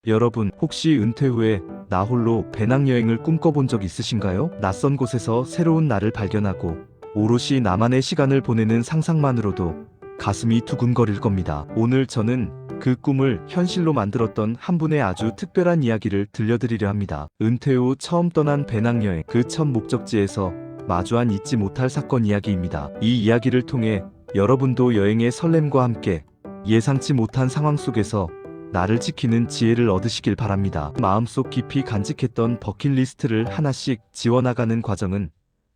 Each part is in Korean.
여러분, 혹시 은퇴 후에 나 홀로 배낭여행을 꿈꿔본 적 있으신가요? 낯선 곳에서 새로운 나를 발견하고 오롯이 나만의 시간을 보내는 상상만으로도 가슴이 두근거릴 겁니다. 오늘 저는 그 꿈을 현실로 만들었던 한 분의 아주 특별한 이야기를 들려드리려 합니다. 은퇴 후 처음 떠난 배낭여행, 그 첫 목적지에서 마주한 잊지 못할 사건 이야기입니다. 이 이야기를 통해 여러분도 여행의 설렘과 함께 예상치 못한 상황 속에서 나를 지키는 지혜를 얻으시길 바랍니다. 마음속 깊이 간직했던 버킷리스트를 하나씩 지워나가는 과정은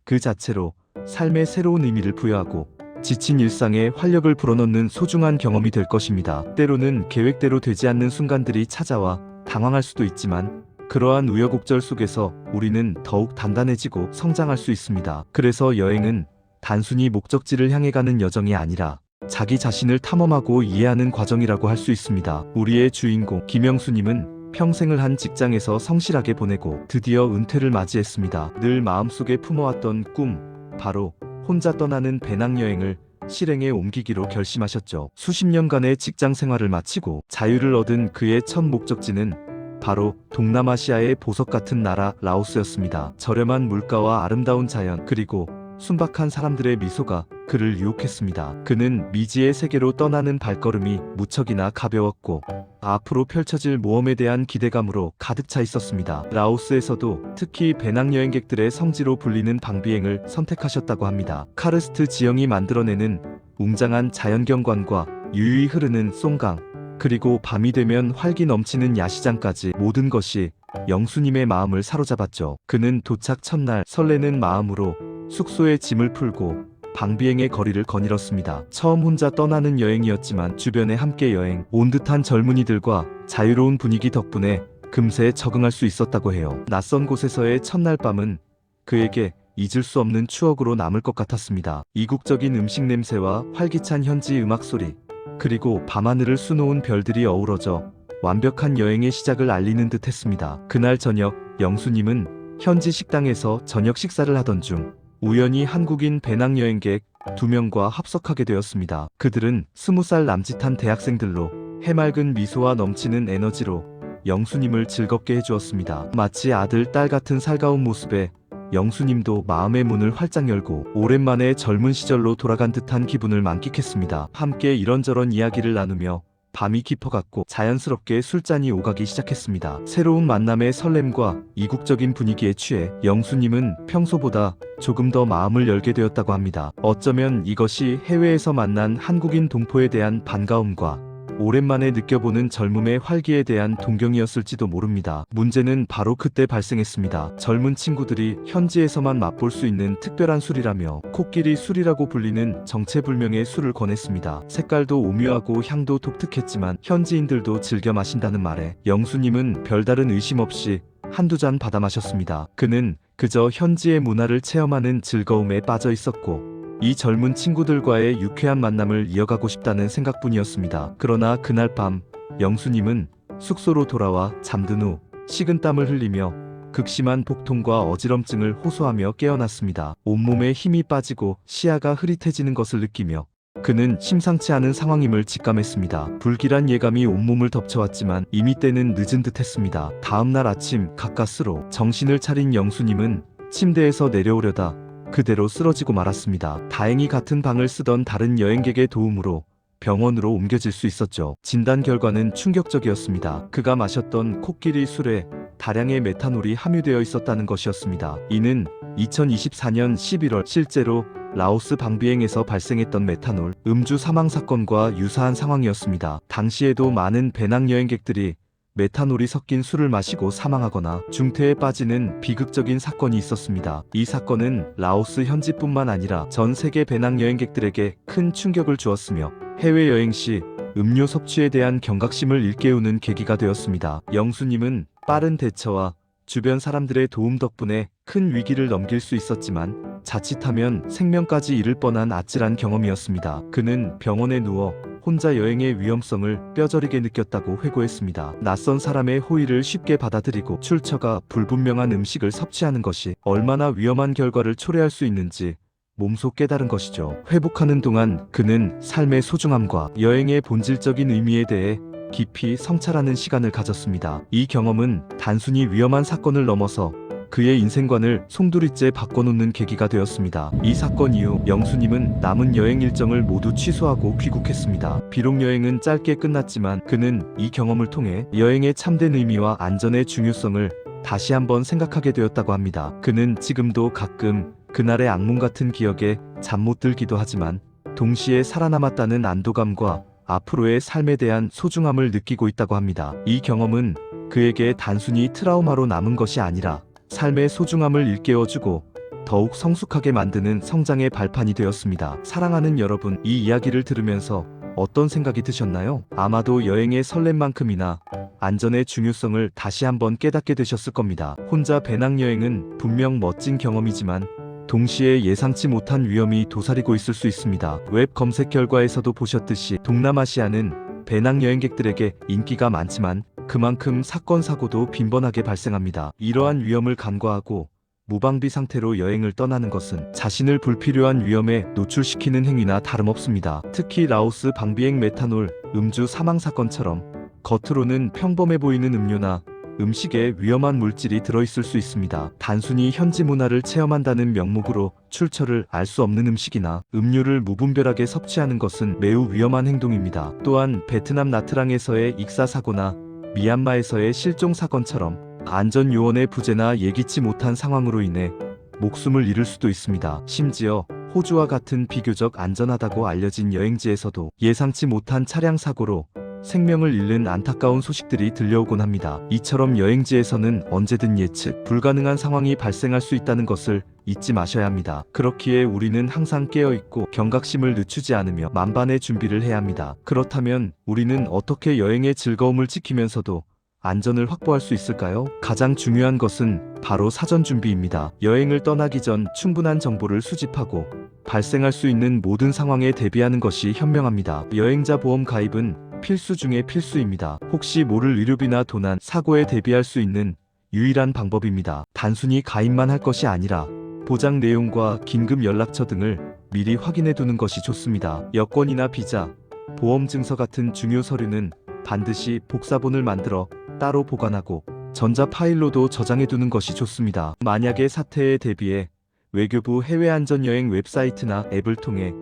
그 자체로 삶의 새로운 의미를 부여하고 지친 일상에 활력을 불어넣는 소중한 경험이 될 것입니다. 때로는 계획대로 되지 않는 순간들이 찾아와 당황할 수도 있지만 그러한 우여곡절 속에서 우리는 더욱 단단해지고 성장할 수 있습니다. 그래서 여행은 단순히 목적지를 향해 가는 여정이 아니라 자기 자신을 탐험하고 이해하는 과정이라고 할 수 있습니다. 우리의 주인공 김영수님은 평생을 한 직장에서 성실하게 보내고 드디어 은퇴를 맞이했습니다. 늘 마음속에 품어왔던 꿈, 바로 혼자 떠나는 배낭여행을 실행에 옮기기로 결심하셨죠. 수십 년간의 직장 생활을 마치고 자유를 얻은 그의 첫 목적지는 바로 동남아시아의 보석 같은 나라 라오스였습니다. 저렴한 물가와 아름다운 자연, 그리고 순박한 사람들의 미소가 그를 유혹했습니다. 그는 미지의 세계로 떠나는 발걸음이 무척이나 가벼웠고 앞으로 펼쳐질 모험에 대한 기대감으로 가득 차 있었습니다. 라오스에서도 특히 배낭여행객들의 성지로 불리는 방비행을 선택하셨다고 합니다. 카르스트 지형이 만들어내는 웅장한 자연경관과 유유히 흐르는 송강, 그리고 밤이 되면 활기 넘치는 야시장까지 모든 것이 영수님의 마음을 사로잡았죠. 그는 도착 첫날 설레는 마음으로 숙소에 짐을 풀고 방비행의 거리를 거닐었습니다. 처음 혼자 떠나는 여행이었지만 주변에 함께 여행 온 듯한 젊은이들과 자유로운 분위기 덕분에 금세 적응할 수 있었다고 해요. 낯선 곳에서의 첫날 밤은 그에게 잊을 수 없는 추억으로 남을 것 같았습니다. 이국적인 음식 냄새와 활기찬 현지 음악 소리, 그리고 밤하늘을 수놓은 별들이 어우러져 완벽한 여행의 시작을 알리는 듯 했습니다. 그날 저녁, 영수님은 현지 식당에서 저녁 식사를 하던 중 우연히 한국인 배낭여행객 2명과 합석하게 되었습니다. 그들은 20살 남짓한 대학생들로 해맑은 미소와 넘치는 에너지로 영수님을 즐겁게 해주었습니다. 마치 아들, 딸 같은 살가운 모습에 영수님도 마음의 문을 활짝 열고 오랜만에 젊은 시절로 돌아간 듯한 기분을 만끽했습니다. 함께 이런저런 이야기를 나누며 밤이 깊어갔고 자연스럽게 술잔이 오가기 시작했습니다. 새로운 만남의 설렘과 이국적인 분위기에 취해 영수님은 평소보다 조금 더 마음을 열게 되었다고 합니다. 어쩌면 이것이 해외에서 만난 한국인 동포에 대한 반가움과 오랜만에 느껴보는 젊음의 활기에 대한 동경이었을지도 모릅니다. 문제는 바로 그때 발생했습니다. 젊은 친구들이 현지에서만 맛볼 수 있는 특별한 술이라며 코끼리 술이라고 불리는 정체불명의 술을 권했습니다. 색깔도 오묘하고 향도 독특했지만 현지인들도 즐겨 마신다는 말에 영수님은 별다른 의심 없이 한두 잔 받아 마셨습니다. 그는 그저 현지의 문화를 체험하는 즐거움에 빠져 있었고 이 젊은 친구들과의 유쾌한 만남을 이어가고 싶다는 생각뿐이었습니다. 그러나 그날 밤 영수님은 숙소로 돌아와 잠든 후 식은땀을 흘리며 극심한 복통과 어지럼증을 호소하며 깨어났습니다. 온몸에 힘이 빠지고 시야가 흐릿해지는 것을 느끼며 그는 심상치 않은 상황임을 직감했습니다. 불길한 예감이 온몸을 덮쳐왔지만 이미 때는 늦은 듯했습니다. 다음날 아침 가까스로 정신을 차린 영수님은 침대에서 내려오려다 그대로 쓰러지고 말았습니다. 다행히 같은 방을 쓰던 다른 여행객의 도움으로 병원으로 옮겨질 수 있었죠. 진단 결과는 충격적이었습니다. 그가 마셨던 코끼리 술에 다량의 메탄올이 함유되어 있었다는 것이었습니다. 이는 2024년 11월 실제로 라오스 방비행에서 발생했던 메탄올 음주 사망 사건과 유사한 상황이었습니다. 당시에도 많은 배낭여행객들이 메탄올이 섞인 술을 마시고 사망하거나 중태에 빠지는 비극적인 사건이 있었습니다. 이 사건은 라오스 현지뿐만 아니라 전 세계 배낭여행객들에게 큰 충격을 주었으며 해외여행 시 음료 섭취에 대한 경각심을 일깨우는 계기가 되었습니다. 영수님은 빠른 대처와 주변 사람들의 도움 덕분에 큰 위기를 넘길 수 있었지만 자칫하면 생명까지 잃을 뻔한 아찔한 경험이었습니다. 그는 병원에 누워 혼자 여행의 위험성을 뼈저리게 느꼈다고 회고했습니다. 낯선 사람의 호의를 쉽게 받아들이고 출처가 불분명한 음식을 섭취하는 것이 얼마나 위험한 결과를 초래할 수 있는지 몸소 깨달은 것이죠. 회복하는 동안 그는 삶의 소중함과 여행의 본질적인 의미에 대해 깊이 성찰하는 시간을 가졌습니다. 이 경험은 단순히 위험한 사건을 넘어서 그의 인생관을 송두리째 바꿔놓는 계기가 되었습니다. 이 사건 이후 영수님은 남은 여행 일정을 모두 취소하고 귀국했습니다. 비록 여행은 짧게 끝났지만 그는 이 경험을 통해 여행의 참된 의미와 안전의 중요성을 다시 한번 생각하게 되었다고 합니다. 그는 지금도 가끔 그날의 악몽 같은 기억에 잠 못 들기도 하지만 동시에 살아남았다는 안도감과 앞으로의 삶에 대한 소중함을 느끼고 있다고 합니다. 이 경험은 그에게 단순히 트라우마로 남은 것이 아니라 삶의 소중함을 일깨워주고 더욱 성숙하게 만드는 성장의 발판이 되었습니다. 사랑하는 여러분, 이 이야기를 들으면서 어떤 생각이 드셨나요? 아마도 여행의 설렘만큼이나 안전의 중요성을 다시 한번 깨닫게 되셨을 겁니다. 혼자 배낭여행은 분명 멋진 경험이지만 동시에 예상치 못한 위험이 도사리고 있을 수 있습니다. 웹 검색 결과에서도 보셨듯이 동남아시아는 배낭여행객들에게 인기가 많지만 그만큼 사건 사고도 빈번하게 발생합니다. 이러한 위험을 간과하고 무방비 상태로 여행을 떠나는 것은 자신을 불필요한 위험에 노출시키는 행위나 다름없습니다. 특히 라오스 방비행 메탄올 음주 사망 사건처럼 겉으로는 평범해 보이는 음료나 음식에 위험한 물질이 들어있을 수 있습니다. 단순히 현지 문화를 체험한다는 명목으로 출처를 알 수 없는 음식이나 음료를 무분별하게 섭취하는 것은 매우 위험한 행동입니다. 또한 베트남 나트랑에서의 익사 사고나 미얀마에서의 실종 사건처럼 안전 요원의 부재나 예기치 못한 상황으로 인해 목숨을 잃을 수도 있습니다. 심지어 호주와 같은 비교적 안전하다고 알려진 여행지에서도 예상치 못한 차량 사고로 생명을 잃는 안타까운 소식들이 들려오곤 합니다. 이처럼 여행지에서는 언제든 예측 불가능한 상황이 발생할 수 있다는 것을 잊지 마셔야 합니다. 그렇기에 우리는 항상 깨어있고 경각심을 늦추지 않으며 만반의 준비를 해야 합니다. 그렇다면 우리는 어떻게 여행의 즐거움을 지키면서도 안전을 확보할 수 있을까요? 가장 중요한 것은 바로 사전 준비입니다. 여행을 떠나기 전 충분한 정보를 수집하고 발생할 수 있는 모든 상황에 대비하는 것이 현명합니다. 여행자 보험 가입은 필수 중의 필수입니다. 혹시 모를 의료비나 도난, 사고에 대비할 수 있는 유일한 방법입니다. 단순히 가입만 할 것이 아니라 보장 내용과 긴급 연락처 등을 미리 확인해 두는 것이 좋습니다. 여권이나 비자, 보험 증서 같은 중요 서류는 반드시 복사본을 만들어 따로 보관하고 전자 파일로도 저장해 두는 것이 좋습니다. 만약의 사태에 대비해 외교부 해외안전여행 웹사이트나 앱을 통해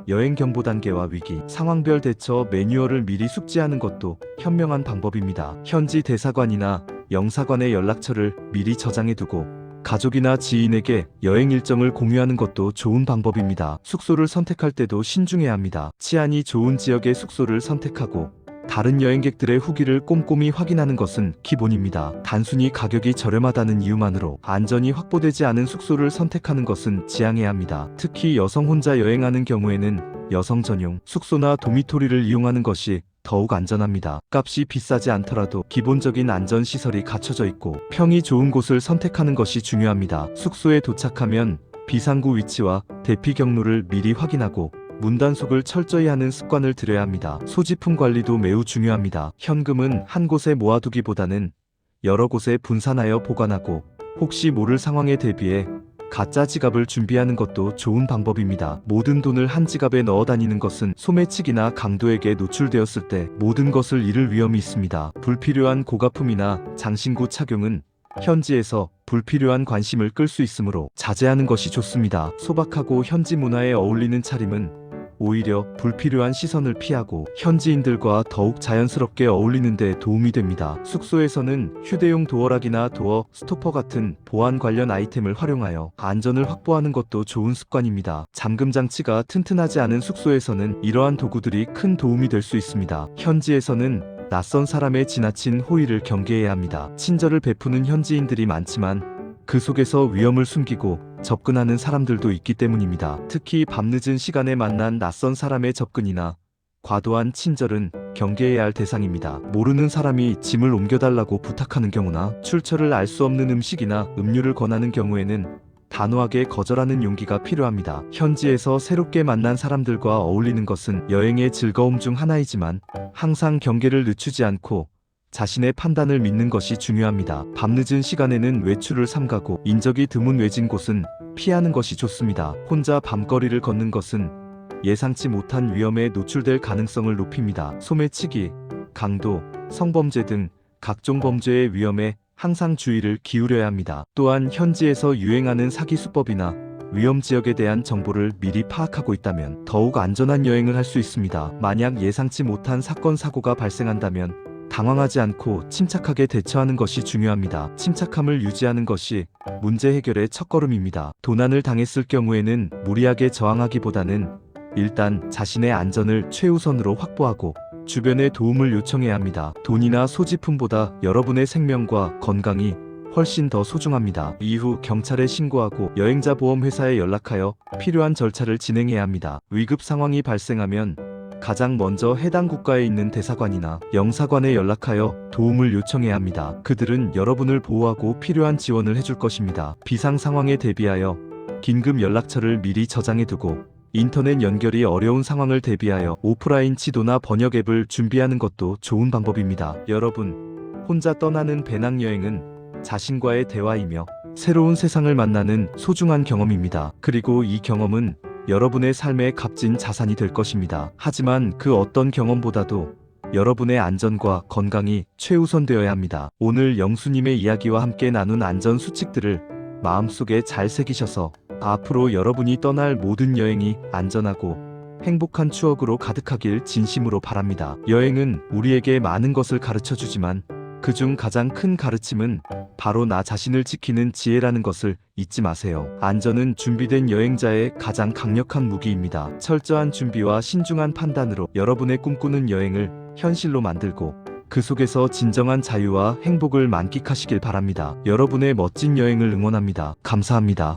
여행 경보 단계와 위기, 상황별 대처 매뉴얼을 미리 숙지하는 것도 현명한 방법입니다. 현지 대사관이나 영사관의 연락처를 미리 저장해 두고 가족이나 지인에게 여행 일정을 공유하는 것도 좋은 방법입니다. 숙소를 선택할 때도 신중해야 합니다. 치안이 좋은 지역의 숙소를 선택하고 다른 여행객들의 후기를 꼼꼼히 확인하는 것은 기본입니다. 단순히 가격이 저렴하다는 이유만으로 안전이 확보되지 않은 숙소를 선택하는 것은 지양해야 합니다. 특히 여성 혼자 여행하는 경우에는 여성 전용 숙소나 도미토리를 이용하는 것이 더욱 안전합니다. 값이 비싸지 않더라도 기본적인 안전시설이 갖춰져 있고 평이 좋은 곳을 선택하는 것이 중요합니다. 숙소에 도착하면 비상구 위치와 대피 경로를 미리 확인하고 문단속을 철저히 하는 습관을 들여야 합니다. 소지품 관리도 매우 중요합니다. 현금은 한 곳에 모아두기보다는 여러 곳에 분산하여 보관하고 혹시 모를 상황에 대비해 가짜 지갑을 준비하는 것도 좋은 방법입니다. 모든 돈을 한 지갑에 넣어 다니는 것은 소매치기나 강도에게 노출되었을 때 모든 것을 잃을 위험이 있습니다. 불필요한 고가품이나 장신구 착용은 현지에서 불필요한 관심을 끌 수 있으므로 자제하는 것이 좋습니다. 소박하고 현지 문화에 어울리는 차림은 오히려 불필요한 시선을 피하고 현지인들과 더욱 자연스럽게 어울리는 데 도움이 됩니다. 숙소에서는 휴대용 도어락이나 도어 스토퍼 같은 보안 관련 아이템을 활용하여 안전을 확보하는 것도 좋은 습관입니다. 잠금 장치가 튼튼하지 않은 숙소에서는 이러한 도구들이 큰 도움이 될 수 있습니다. 현지에서는 낯선 사람의 지나친 호의를 경계해야 합니다. 친절을 베푸는 현지인들이 많지만 그 속에서 위험을 숨기고 접근하는 사람들도 있기 때문입니다. 특히 밤늦은 시간에 만난 낯선 사람의 접근이나 과도한 친절은 경계해야 할 대상입니다. 모르는 사람이 짐을 옮겨달라고 부탁하는 경우나 출처를 알 수 없는 음식이나 음료를 권하는 경우에는 단호하게 거절하는 용기가 필요합니다. 현지에서 새롭게 만난 사람들과 어울리는 것은 여행의 즐거움 중 하나이지만 항상 경계를 늦추지 않고 자신의 판단을 믿는 것이 중요합니다. 밤늦은 시간에는 외출을 삼가고 인적이 드문 외진 곳은 피하는 것이 좋습니다. 혼자 밤거리를 걷는 것은 예상치 못한 위험에 노출될 가능성을 높입니다. 소매치기, 강도, 성범죄 등 각종 범죄의 위험에 항상 주의를 기울여야 합니다. 또한 현지에서 유행하는 사기 수법이나 위험 지역에 대한 정보를 미리 파악하고 있다면 더욱 안전한 여행을 할 수 있습니다. 만약 예상치 못한 사건, 사고가 발생한다면 당황하지 않고 침착하게 대처하는 것이 중요합니다. 침착함을 유지하는 것이 문제 해결의 첫걸음입니다. 도난을 당했을 경우에는 무리하게 저항하기보다는 일단 자신의 안전을 최우선으로 확보하고 주변에 도움을 요청해야 합니다. 돈이나 소지품보다 여러분의 생명과 건강이 훨씬 더 소중합니다. 이후 경찰에 신고하고 여행자 보험회사에 연락하여 필요한 절차를 진행해야 합니다. 위급 상황이 발생하면 가장 먼저 해당 국가에 있는 대사관이나 영사관에 연락하여 도움을 요청해야 합니다. 그들은 여러분을 보호하고 필요한 지원을 해줄 것입니다. 비상 상황에 대비하여 긴급 연락처를 미리 저장해두고 인터넷 연결이 어려운 상황을 대비하여 오프라인 지도나 번역 앱을 준비하는 것도 좋은 방법입니다. 여러분, 혼자 떠나는 배낭여행은 자신과의 대화이며 새로운 세상을 만나는 소중한 경험입니다. 그리고 이 경험은 여러분의 삶의 값진 자산이 될 것입니다. 하지만 그 어떤 경험보다도 여러분의 안전과 건강이 최우선되어야 합니다. 오늘 영수님의 이야기와 함께 나눈 안전 수칙들을 마음속에 잘 새기셔서 앞으로 여러분이 떠날 모든 여행이 안전하고 행복한 추억으로 가득하길 진심으로 바랍니다. 여행은 우리에게 많은 것을 가르쳐 주지만 그중 가장 큰 가르침은 바로 나 자신을 지키는 지혜라는 것을 잊지 마세요. 안전은 준비된 여행자의 가장 강력한 무기입니다. 철저한 준비와 신중한 판단으로 여러분의 꿈꾸는 여행을 현실로 만들고 그 속에서 진정한 자유와 행복을 만끽하시길 바랍니다. 여러분의 멋진 여행을 응원합니다. 감사합니다.